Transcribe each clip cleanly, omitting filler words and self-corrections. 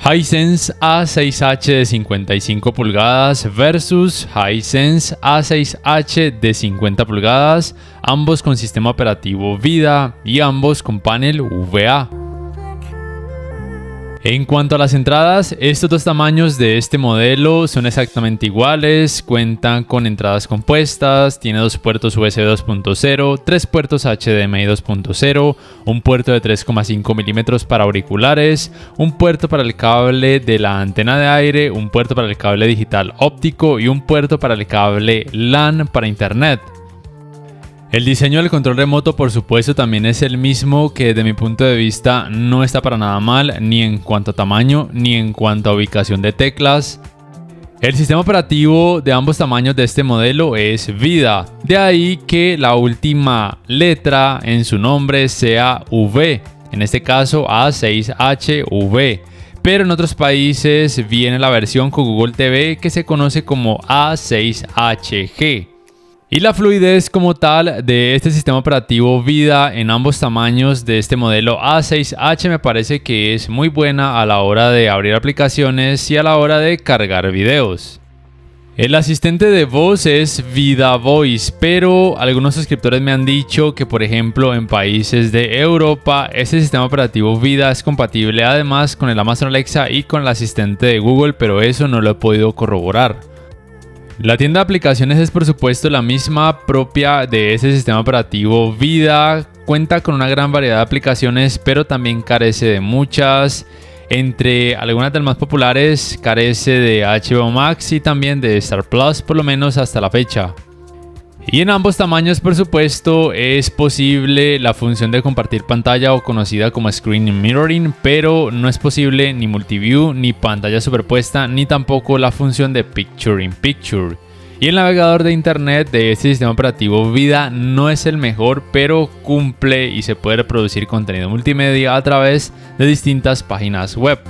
Hisense A6H de 55 pulgadas versus Hisense A6H de 50 pulgadas, ambos con sistema operativo VIDA y ambos con panel VA. En cuanto a las entradas, estos dos tamaños de este modelo son exactamente iguales, cuentan con entradas compuestas, tiene dos puertos USB 2.0, tres puertos HDMI 2.0, un puerto de 3,5 milímetros para auriculares, un puerto para el cable de la antena de aire, un puerto para el cable digital óptico y un puerto para el cable LAN para internet. El diseño del control remoto, por supuesto, también es el mismo, que desde mi punto de vista no está para nada mal, ni en cuanto a tamaño, ni en cuanto a ubicación de teclas. El sistema operativo de ambos tamaños de este modelo es VIDA, de ahí que la última letra en su nombre sea V, en este caso A6HV. Pero en otros países viene la versión con Google TV que se conoce como A6HG. Y la fluidez como tal de este sistema operativo VIDA en ambos tamaños de este modelo A6H me parece que es muy buena a la hora de abrir aplicaciones y a la hora de cargar videos. El asistente de voz es VIDA Voice, pero algunos suscriptores me han dicho que, por ejemplo, en países de Europa este sistema operativo VIDA es compatible además con el Amazon Alexa y con el asistente de Google, pero eso no lo he podido corroborar. La tienda de aplicaciones es por supuesto la misma propia de este sistema operativo VIDA, cuenta con una gran variedad de aplicaciones pero también carece de muchas. Entre algunas de las más populares carece de HBO Max y también de Star Plus, por lo menos hasta la fecha. Y en ambos tamaños, por supuesto, es posible la función de compartir pantalla o conocida como Screen Mirroring, pero no es posible ni Multiview, ni pantalla superpuesta, ni tampoco la función de Picture in Picture. Y el navegador de internet de este sistema operativo VIDA no es el mejor, pero cumple y se puede reproducir contenido multimedia a través de distintas páginas web.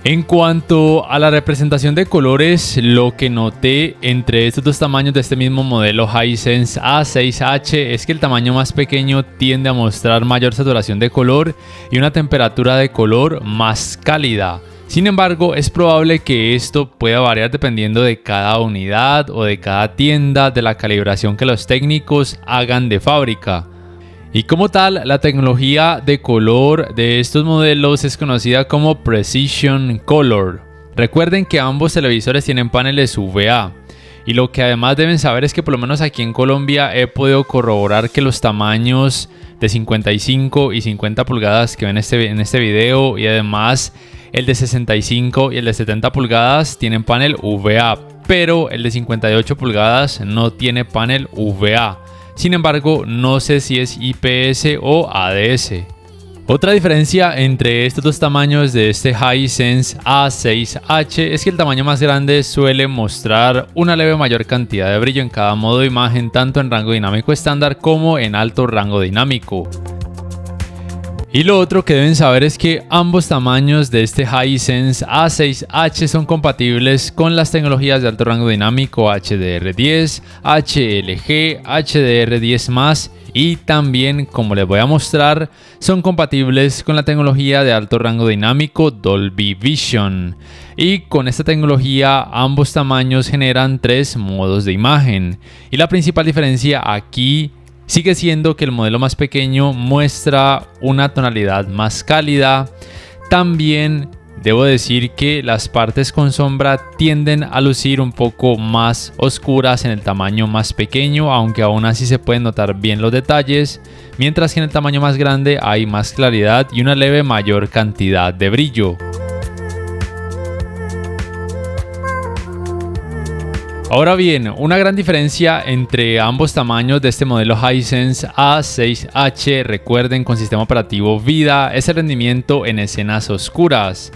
En cuanto a la representación de colores, lo que noté entre estos dos tamaños de este mismo modelo Hisense A6H es que el tamaño más pequeño tiende a mostrar mayor saturación de color y una temperatura de color más cálida. Sin embargo, es probable que esto pueda variar dependiendo de cada unidad o de cada tienda, de la calibración que los técnicos hagan de fábrica. Y como tal, la tecnología de color de estos modelos es conocida como Precision Color. Recuerden que ambos televisores tienen paneles VA. Y lo que además deben saber es que por lo menos aquí en Colombia he podido corroborar que los tamaños de 55 y 50 pulgadas que ven en este video, y además el de 65 y el de 70 pulgadas tienen panel VA, pero el de 58 pulgadas no tiene panel VA. Sin embargo, no sé si es IPS o ADS. Otra diferencia entre estos dos tamaños de este Hisense A6H es que el tamaño más grande suele mostrar una leve mayor cantidad de brillo en cada modo de imagen, tanto en rango dinámico estándar como en alto rango dinámico. Y lo otro que deben saber es que ambos tamaños de este Hisense A6H son compatibles con las tecnologías de alto rango dinámico HDR10, HLG, HDR10+, y también, como les voy a mostrar, son compatibles con la tecnología de alto rango dinámico Dolby Vision. Y con esta tecnología ambos tamaños generan tres modos de imagen. Y la principal diferencia aquí sigue siendo que el modelo más pequeño muestra una tonalidad más cálida. También debo decir que las partes con sombra tienden a lucir un poco más oscuras en el tamaño más pequeño, aunque aún así se pueden notar bien los detalles, mientras que en el tamaño más grande hay más claridad y una leve mayor cantidad de brillo. Ahora bien, una gran diferencia entre ambos tamaños de este modelo Hisense A6H, recuerden, con sistema operativo VIDA, es el rendimiento en escenas oscuras.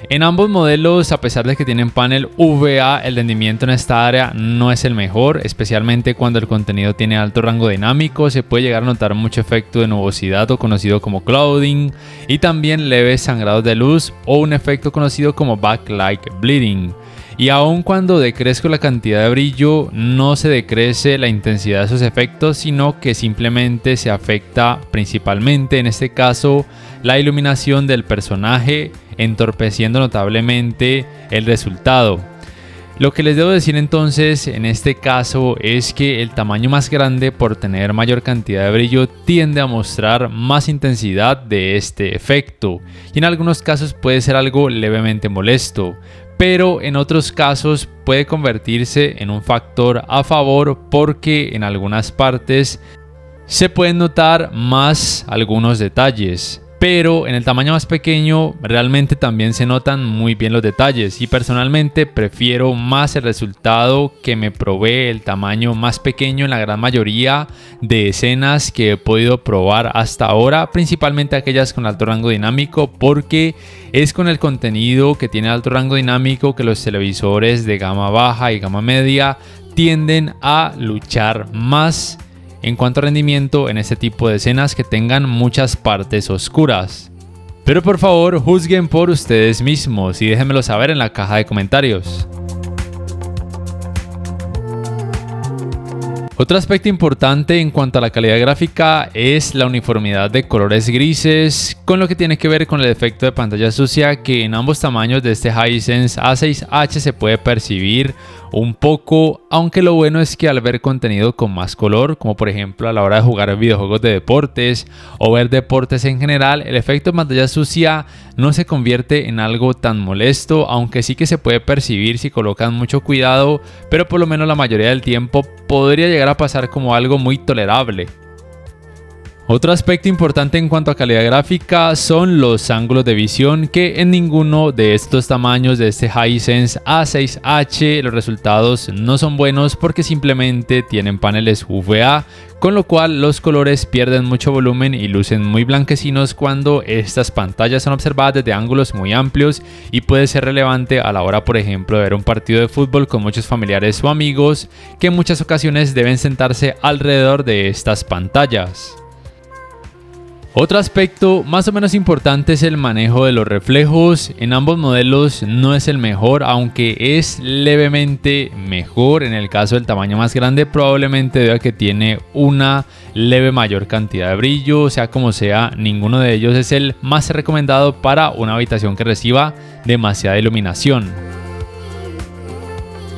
En ambos modelos, a pesar de que tienen panel VA, el rendimiento en esta área no es el mejor, especialmente cuando el contenido tiene alto rango dinámico. Se puede llegar a notar mucho efecto de nubosidad o conocido como clouding, y también leves sangrados de luz o un efecto conocido como backlight bleeding. Y aun cuando decrezco la cantidad de brillo, no se decrece la intensidad de esos efectos, sino que simplemente se afecta principalmente, en este caso, la iluminación del personaje, entorpeciendo notablemente el resultado. Lo que les debo decir entonces en este caso es que el tamaño más grande, por tener mayor cantidad de brillo, tiende a mostrar más intensidad de este efecto, y en algunos casos puede ser algo levemente molesto, pero en otros casos puede convertirse en un factor a favor porque en algunas partes se pueden notar más algunos detalles. Pero en el tamaño más pequeño realmente también se notan muy bien los detalles, y personalmente prefiero más el resultado que me provee el tamaño más pequeño en la gran mayoría de escenas que he podido probar hasta ahora, principalmente aquellas con alto rango dinámico, porque es con el contenido que tiene alto rango dinámico que los televisores de gama baja y gama media tienden a luchar más en cuanto a rendimiento en este tipo de escenas que tengan muchas partes oscuras. Pero por favor, juzguen por ustedes mismos y déjenmelo saber en la caja de comentarios. Otro aspecto importante en cuanto a la calidad gráfica es la uniformidad de colores grises, con lo que tiene que ver con el efecto de pantalla sucia, que en ambos tamaños de este Hisense A6H se puede percibir un poco, aunque lo bueno es que al ver contenido con más color, como por ejemplo a la hora de jugar videojuegos de deportes o ver deportes en general, el efecto de pantalla sucia no se convierte en algo tan molesto, aunque sí que se puede percibir si colocan mucho cuidado, pero por lo menos la mayoría del tiempo podría llegar a pasar como algo muy tolerable. Otro aspecto importante en cuanto a calidad gráfica son los ángulos de visión, que en ninguno de estos tamaños de este Hisense A6H los resultados no son buenos porque simplemente tienen paneles UVA, con lo cual los colores pierden mucho volumen y lucen muy blanquecinos cuando estas pantallas son observadas desde ángulos muy amplios, y puede ser relevante a la hora, por ejemplo, de ver un partido de fútbol con muchos familiares o amigos que en muchas ocasiones deben sentarse alrededor de estas pantallas. Otro aspecto más o menos importante es el manejo de los reflejos. En ambos modelos no es el mejor, aunque es levemente mejor. En el caso del tamaño más grande, probablemente debido a que tiene una leve mayor cantidad de brillo. Sea como sea, ninguno de ellos es el más recomendado para una habitación que reciba demasiada iluminación.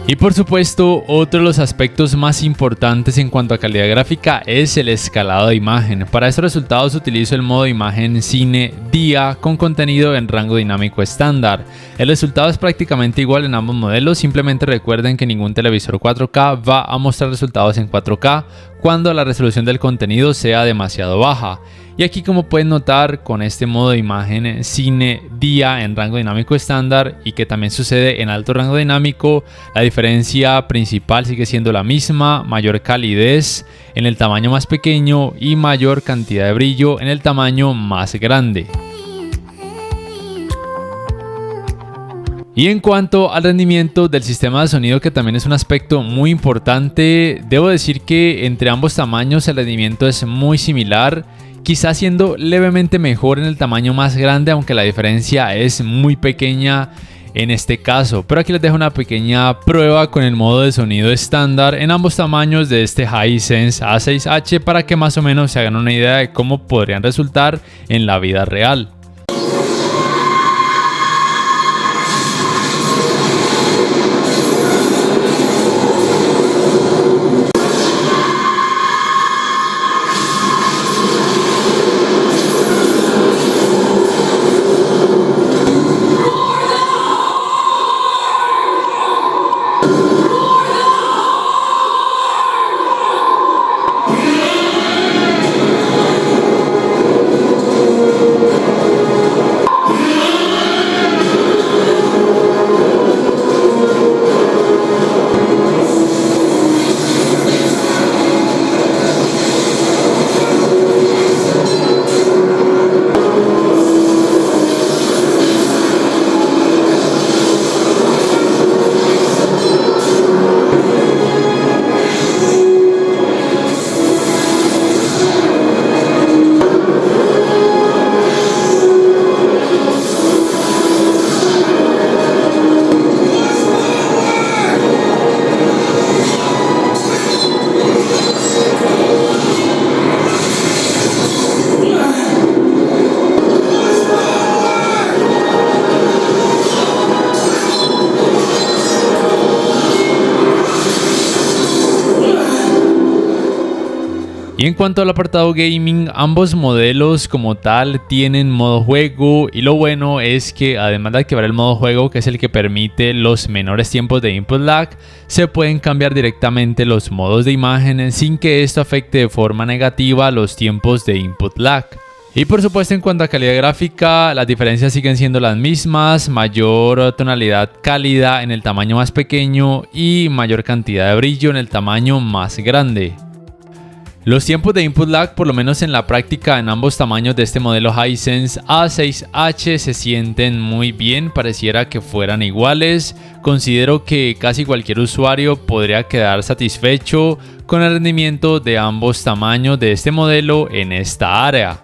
Y por supuesto, otro de los aspectos más importantes en cuanto a calidad gráfica es el escalado de imagen. Para estos resultados utilizo el modo imagen cine día con contenido en rango dinámico estándar. El resultado es prácticamente igual en ambos modelos, simplemente recuerden que ningún televisor 4K va a mostrar resultados en 4K cuando la resolución del contenido sea demasiado baja. Y aquí, como pueden notar, con este modo de imagen cine día en rango dinámico estándar, y que también sucede en alto rango dinámico, la diferencia principal sigue siendo la misma: mayor calidez en el tamaño más pequeño y mayor cantidad de brillo en el tamaño más grande. Y en cuanto al rendimiento del sistema de sonido, que también es un aspecto muy importante, debo decir que entre ambos tamaños el rendimiento es muy similar, quizás siendo levemente mejor en el tamaño más grande, aunque la diferencia es muy pequeña en este caso. Pero aquí les dejo una pequeña prueba con el modo de sonido estándar en ambos tamaños de este Hisense A6H para que más o menos se hagan una idea de cómo podrían resultar en la vida real. Y en cuanto al apartado gaming, ambos modelos como tal tienen modo juego, y lo bueno es que además de activar el modo juego, que es el que permite los menores tiempos de input lag, se pueden cambiar directamente los modos de imagen sin que esto afecte de forma negativa los tiempos de input lag. Y por supuesto, en cuanto a calidad gráfica, las diferencias siguen siendo las mismas: mayor tonalidad cálida en el tamaño más pequeño y mayor cantidad de brillo en el tamaño más grande. Los tiempos de input lag, por lo menos en la práctica, en ambos tamaños de este modelo Hisense A6H se sienten muy bien, pareciera que fueran iguales. Considero que casi cualquier usuario podría quedar satisfecho con el rendimiento de ambos tamaños de este modelo en esta área.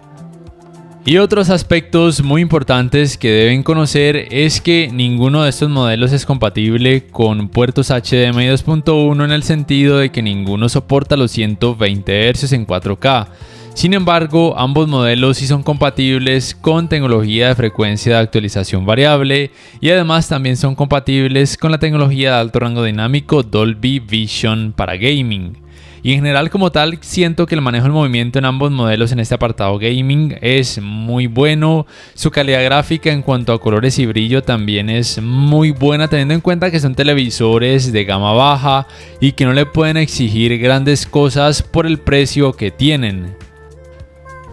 Y otros aspectos muy importantes que deben conocer es que ninguno de estos modelos es compatible con puertos HDMI 2.1 en el sentido de que ninguno soporta los 120 Hz en 4K. Sin embargo, ambos modelos sí son compatibles con tecnología de frecuencia de actualización variable y además también son compatibles con la tecnología de alto rango dinámico Dolby Vision para gaming. Y en general, como tal, siento que el manejo del movimiento en ambos modelos en este apartado gaming es muy bueno. Su calidad gráfica en cuanto a colores y brillo también es muy buena, teniendo en cuenta que son televisores de gama baja y que no le pueden exigir grandes cosas por el precio que tienen.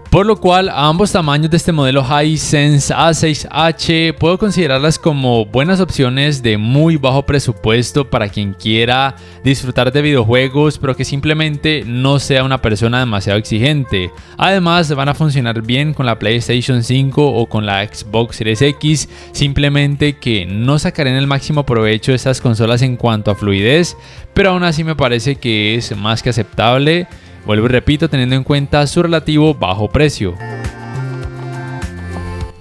Por lo cual, a ambos tamaños de este modelo Hisense A6H puedo considerarlas como buenas opciones de muy bajo presupuesto para quien quiera disfrutar de videojuegos, pero que simplemente no sea una persona demasiado exigente. Además, van a funcionar bien con la PlayStation 5 o con la Xbox Series X, simplemente que no sacarán el máximo provecho de estas consolas en cuanto a fluidez, pero aún así me parece que es más que aceptable. Vuelvo y repito, teniendo en cuenta su relativo bajo precio.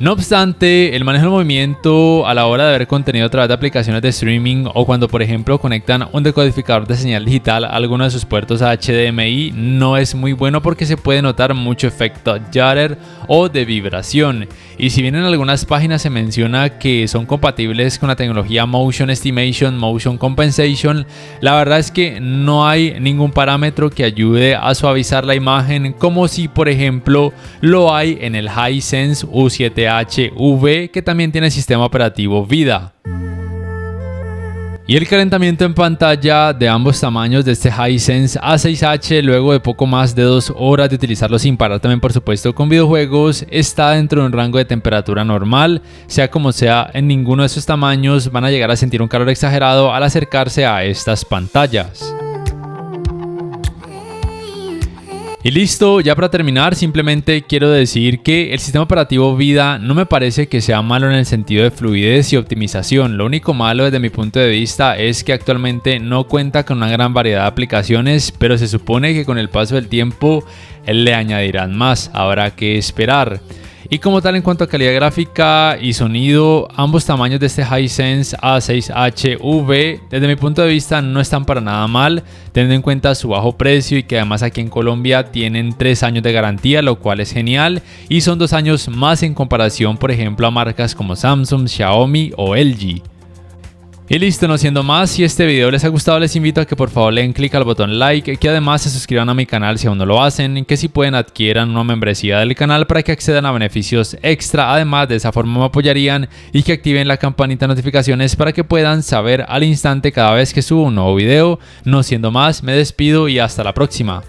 No obstante, el manejo del movimiento a la hora de ver contenido a través de aplicaciones de streaming o cuando por ejemplo conectan un decodificador de señal digital a alguno de sus puertos HDMI no es muy bueno porque se puede notar mucho efecto judder o de vibración. Y si bien en algunas páginas se menciona que son compatibles con la tecnología Motion Estimation, Motion Compensation, la verdad es que no hay ningún parámetro que ayude a suavizar la imagen como si por ejemplo lo hay en el Hisense U7HV, que también tiene sistema operativo VIDAA. Y el calentamiento en pantalla de ambos tamaños de este Hisense A6H, luego de poco más de 2 horas de utilizarlo sin parar también por supuesto con videojuegos, está dentro de un rango de temperatura normal. Sea como sea, en ninguno de estos tamaños van a llegar a sentir un calor exagerado al acercarse a estas pantallas. Y listo, ya para terminar, simplemente quiero decir que el sistema operativo VIDAA no me parece que sea malo en el sentido de fluidez y optimización. Lo único malo desde mi punto de vista es que actualmente no cuenta con una gran variedad de aplicaciones, pero se supone que con el paso del tiempo le añadirán más, habrá que esperar. Y como tal, en cuanto a calidad gráfica y sonido, ambos tamaños de este Hisense A6HV desde mi punto de vista no están para nada mal, teniendo en cuenta su bajo precio y que además aquí en Colombia tienen 3 años de garantía, lo cual es genial, y son 2 años más en comparación por ejemplo a marcas como Samsung, Xiaomi o LG. Y listo, no siendo más, si este video les ha gustado les invito a que por favor le den clic al botón like, que además se suscriban a mi canal si aún no lo hacen, que si pueden adquieran una membresía del canal para que accedan a beneficios extra, además de esa forma me apoyarían, y que activen la campanita de notificaciones para que puedan saber al instante cada vez que subo un nuevo video. No siendo más, me despido y hasta la próxima.